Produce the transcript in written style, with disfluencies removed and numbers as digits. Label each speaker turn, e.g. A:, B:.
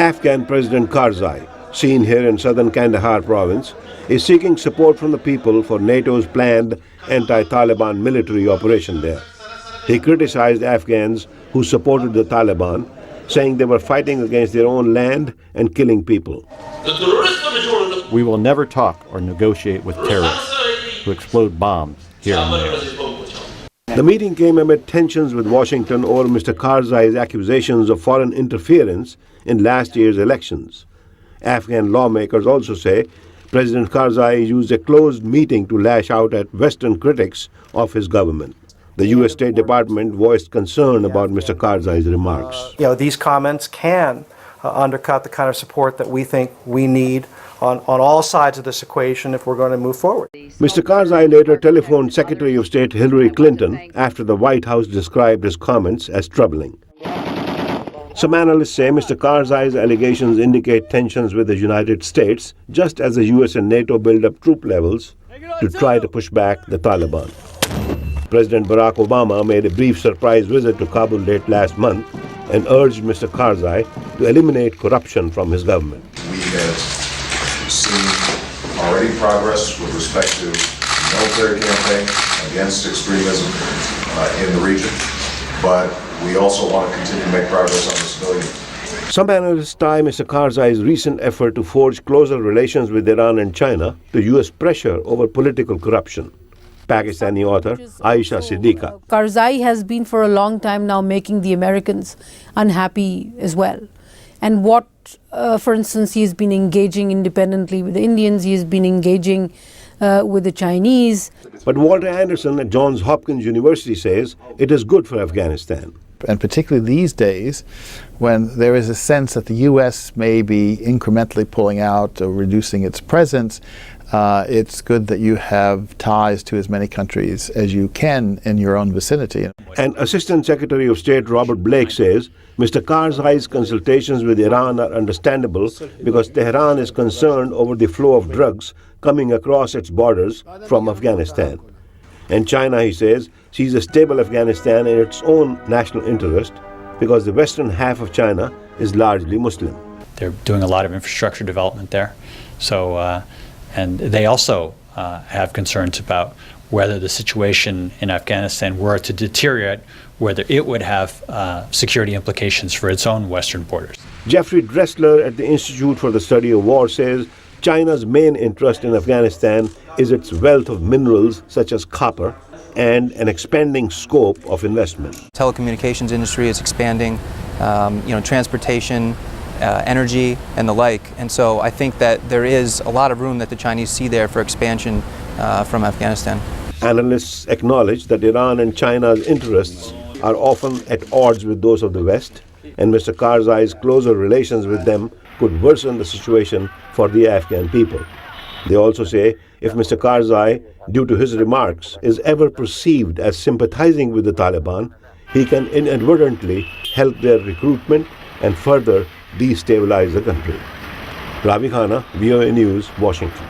A: Afghan President Karzai, seen here in southern Kandahar province, is seeking support from the people for NATO's planned anti-Taliban military operation there. He criticized Afghans who supported the Taliban, saying they were fighting against their own land and killing people.
B: We will never talk or negotiate with terrorists who explode bombs here and there.
A: The meeting came amid tensions with Washington over Mr. Karzai's accusations of foreign interference in last year's elections. Afghan lawmakers also say President Karzai used a closed meeting to lash out at Western critics of his government. The U.S. State Department voiced concern about Mr. Karzai's remarks.
C: These comments can undercut the kind of support that we think we need on all sides of this equation if we're going to move forward.
A: Mr. Karzai later telephoned Secretary of State Hillary Clinton after the White House described his comments as troubling. Some analysts say Mr. Karzai's allegations indicate tensions with the United States, just as the U.S. and NATO build up troop levels to try to push back the Taliban. President Barack Obama made a brief surprise visit to Kabul late last month and urged Mr. Karzai to eliminate corruption from his government.
D: We have seen already progress with respect to the military campaign against extremism in the region, but we also want to continue to make progress on the civilian.
A: Some analysts tie Mr. Karzai's recent effort to forge closer relations with Iran and China to U.S. pressure over political corruption. Pakistani author Aisha Siddiqa.
E: Karzai has been for a long time now making the Americans unhappy as well. And for instance, he's been engaging independently with the Indians, he's been engaging with the Chinese.
A: But Walter Anderson at Johns Hopkins University says it is good for Afghanistan.
F: And particularly these days, when there is a sense that the U.S. may be incrementally pulling out or reducing its presence, it's good that you have ties to as many countries as you can in your own vicinity.
A: And Assistant Secretary of State Robert Blake says Mr. Karzai's consultations with Iran are understandable because Tehran is concerned over the flow of drugs coming across its borders from Afghanistan. And China, he says, sees a stable Afghanistan in its own national interest because the western half of China is largely Muslim.
G: They're doing a lot of infrastructure development there. And they also have concerns about whether the situation in Afghanistan were to deteriorate, whether it would have security implications for its own western borders.
A: Jeffrey Dressler at the Institute for the Study of War says China's main interest in Afghanistan is its wealth of minerals such as copper and an expanding scope of investment.
H: Telecommunications industry is expanding, transportation, energy, and the like. And so I think that there is a lot of room that the Chinese see there for expansion from Afghanistan.
A: Analysts acknowledge that Iran and China's interests are often at odds with those of the West, and Mr. Karzai's closer relations with them could worsen the situation for the Afghan people. They also say if Mr. Karzai, due to his remarks, is ever perceived as sympathizing with the Taliban, he can inadvertently help their recruitment and further destabilize the country. Ravi, Khanna, VOA News, Washington.